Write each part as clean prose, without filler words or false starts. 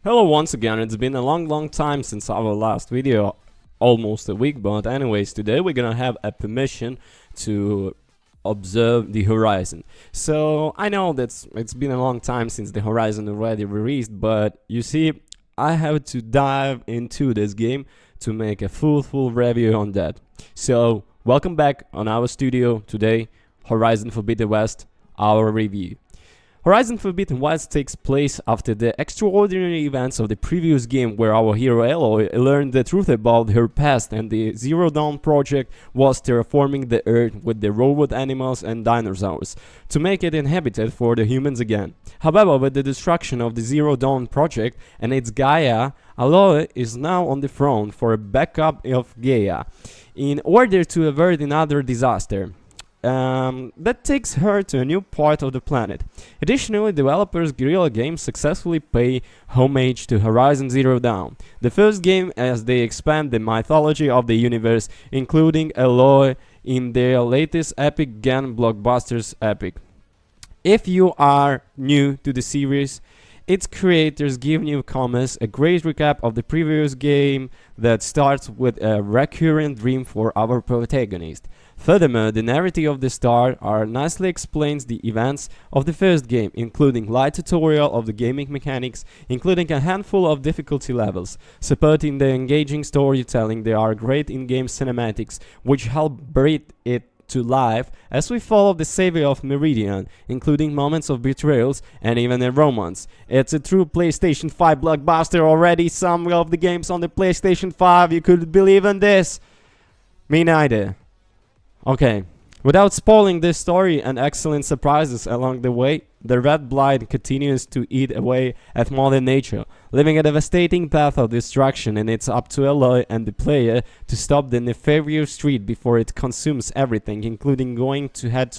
Hello once again, it's been a long time since our last video, almost a week, but anyways, today we're gonna have a permission to observe the horizon. So I know that it's been a long time since the horizon already released, but you see, I have to dive into this game to make a full review on that. So welcome back on our studio today, Horizon Forbidden West, our review. Horizon Forbidden West takes place after the extraordinary events of the previous game, where our hero Aloy learned the truth about her past and the Zero Dawn project was terraforming the Earth with the robot animals and dinosaurs to make it inhabited for the humans again. However, with the destruction of the Zero Dawn project and its Gaia, Aloy is now on the throne for a backup of Gaia in order to avert another disaster. That takes her to a new part of the planet. Additionally, developers Guerrilla Games successfully pay homage to Horizon Zero Dawn, the first game, as they expand the mythology of the universe, including Aloy in their latest epic Gen blockbusters epic. If you are new to the series, its creators give newcomers a great recap of the previous game that starts with a recurrent dream for our protagonist. Furthermore, the narrative of the start nicely explains the events of the first game, including light tutorial of the gaming mechanics, including a handful of difficulty levels, supporting the engaging storytelling. There are great in-game cinematics, which help breathe it to life as we follow the savior of Meridian, including moments of betrayals and even a romance. It's a true PlayStation 5 blockbuster already. Some of the games on the PlayStation 5, you could believe in this. Me neither. Okay, without spoiling this story and excellent surprises along the way, the Red Blight continues to eat away at Mother Nature, leaving a devastating path of destruction, and it's up to Aloy and the player to stop the nefarious street before it consumes everything, including going to head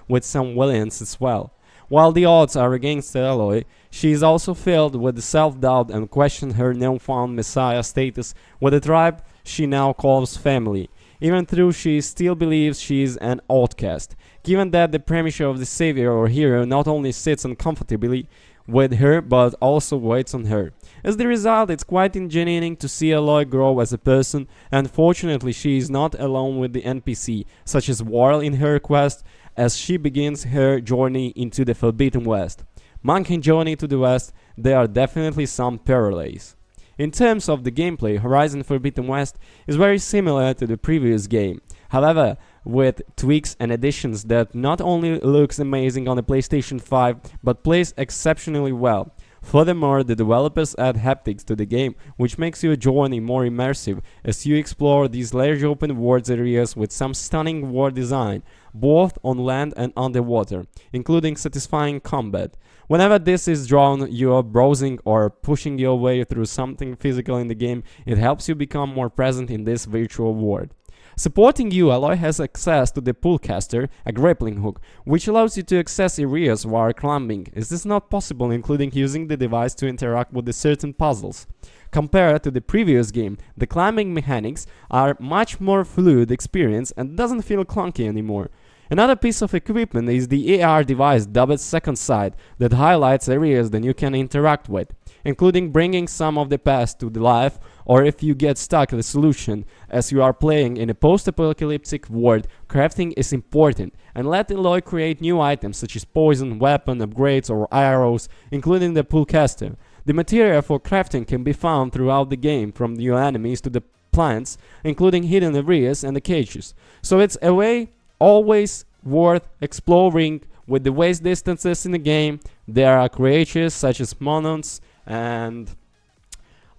with some villains as well. While the odds are against Aloy, she is also filled with self-doubt and questions her newfound messiah status with a tribe she now calls family, even though she still believes she is an outcast, given that the premiere of the savior or hero not only sits uncomfortably with her but also waits on her. As the result, it's quite enlightening to see Aloy grow as a person, and fortunately she is not alone with the NPC, such as Varl in her quest, as she begins her journey into the Forbidden West. Monkey journey to the West, there are definitely some parallels. In terms of the gameplay, Horizon Forbidden West is very similar to the previous game, however, with tweaks and additions that not only looks amazing on the PlayStation 5, but plays exceptionally well. Furthermore, the developers add haptics to the game, which makes your journey more immersive as you explore these large open world areas with some stunning world design, both on land and underwater, including satisfying combat. Whenever this is drawn, you are browsing or pushing your way through something physical in the game, it helps you become more present in this virtual world. Supporting you, Aloy has access to the pullcaster, a grappling hook, which allows you to access areas while climbing. Is this not possible, including using the device to interact with the certain puzzles? Compared to the previous game, the climbing mechanics are much more fluid experience and doesn't feel clunky anymore. Another piece of equipment is the AR device dubbed Second Sight that highlights areas that you can interact with, including bringing some of the past to the life, or if you get stuck the solution. As you are playing in a post-apocalyptic world, crafting is important, and let Aloy create new items such as poison, weapon, upgrades or arrows, including the pullcaster. The material for crafting can be found throughout the game, from your enemies to the plants, including hidden areas and the cages. So it's a way always worth exploring. With the waste distances in the game, there are creatures such as monons and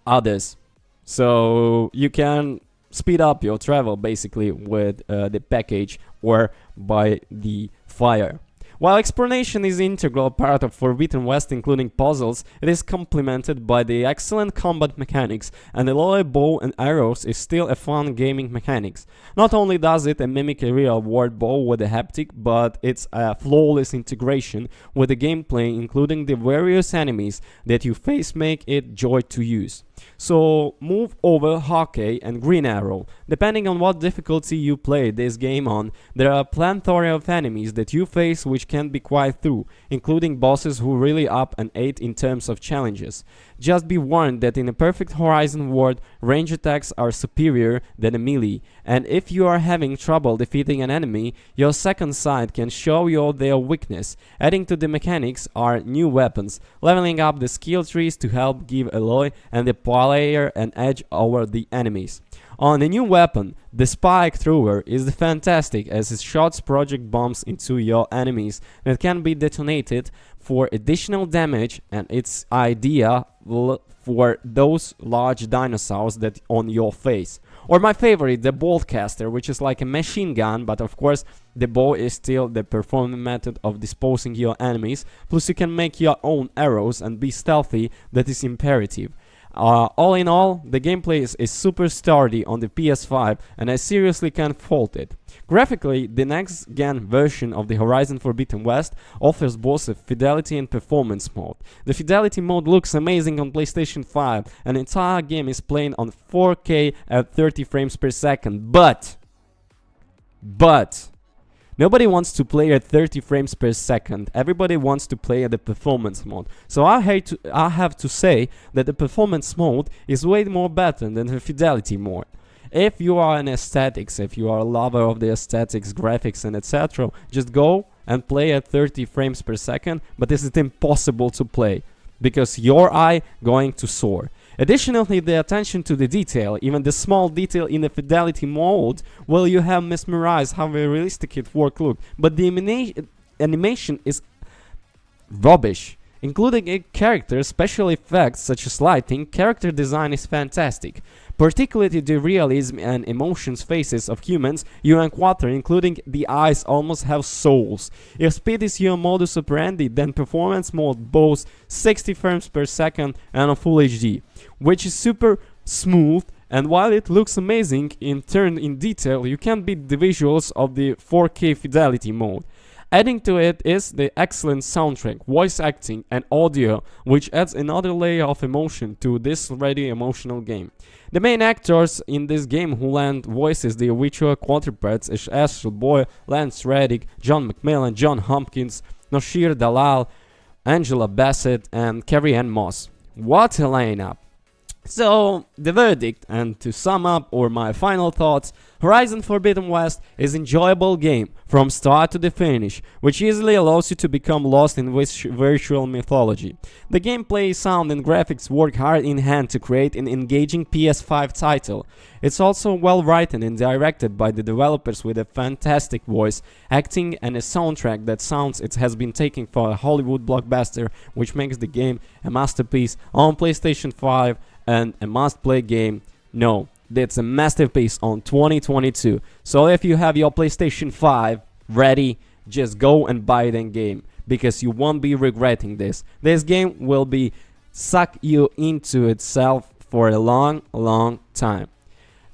others, so you can speed up your travel basically with the package or by the fire. While exploration is an integral part of Forbidden West, including puzzles, it is complemented by the excellent combat mechanics, and the Aloy bow and arrows is still a fun gaming mechanics. Not only does it mimic a real world bow with a haptic, but it's a flawless integration with the gameplay, including the various enemies that you face make it joy to use. So move over Hockey and Green Arrow. Depending on what difficulty you play this game on, there are a plethora of enemies that you face which can be quite through, including bosses who really up an 8 in terms of challenges. Just be warned that in a Perfect Horizon world, range attacks are superior than a melee, and if you are having trouble defeating an enemy, your second sight can show you their weakness. Adding to the mechanics are new weapons, leveling up the skill trees to help give Aloy and the player an edge over the enemies. On the new weapon, the Spike Thrower is fantastic as it shoots project bombs into your enemies that can be detonated for additional damage, and its idea for those large dinosaurs that on your face. Or my favorite, the Boltcaster, which is like a machine gun, but of course the bow is still the performing method of disposing your enemies, plus you can make your own arrows and be stealthy, that is imperative. All in all, the gameplay is super sturdy on the PS5 and I seriously can't fault it. Graphically, the next gen version of the Horizon Forbidden West offers both a fidelity and performance mode. The fidelity mode looks amazing on PlayStation 5 and the entire game is playing on 4K at 30 frames per second, but nobody wants to play at 30 frames per second. Everybody wants to play at the performance mode. So I have to say that the performance mode is way more better than the fidelity mode. If you are an aesthetics, if you are a lover of the aesthetics, graphics and etc., just go and play at 30 frames per second, but this is impossible to play because your eye going to soar. Additionally, the attention to the detail, even the small detail in the fidelity mode, will you have mesmerized how realistic it look, but the animation is rubbish. Including a character, special effects such as lighting, character design is fantastic. Particularly the realism and emotions faces of humans you encounter, including the eyes, almost have souls. If speed is your modus operandi, then performance mode boasts 60 frames per second and a full HD, which is super smooth, and while it looks amazing in detail, you can't beat the visuals of the 4K fidelity mode. Adding to it is the excellent soundtrack, voice acting and audio, which adds another layer of emotion to this already emotional game. The main actors in this game who lend voices the original counterparts is Ashley Boyle, Lance Reddick, John McMillan, John Hopkins, Noshir Dalal, Angela Bassett and Carrie Ann Moss. What a lineup! So, the verdict, and to sum up, or my final thoughts, Horizon Forbidden West is an enjoyable game from start to the finish, which easily allows you to become lost in virtual mythology. The gameplay, sound and graphics work hard in hand to create an engaging PS5 title. It's also well written and directed by the developers with a fantastic voice, acting and a soundtrack that sounds it has been taken for a Hollywood blockbuster, which makes the game a masterpiece on PlayStation 5 and a must-play game. No, it's a masterpiece on 2022. So if you have your PlayStation 5 ready, just go and buy the game, because you won't be regretting this. This game will be suck you into itself for a long time.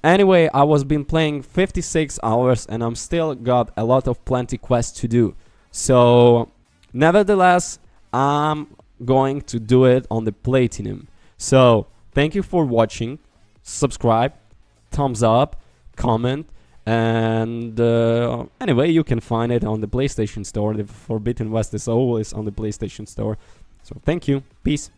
Anyway, I was been playing 56 hours and I'm still got a lot of plenty quests to do. So nevertheless, I'm going to do it on the Platinum. So thank you for watching, subscribe, thumbs up, comment, and anyway, you can find it on the PlayStation Store. The Forbidden West is always on the PlayStation Store. So thank you, peace.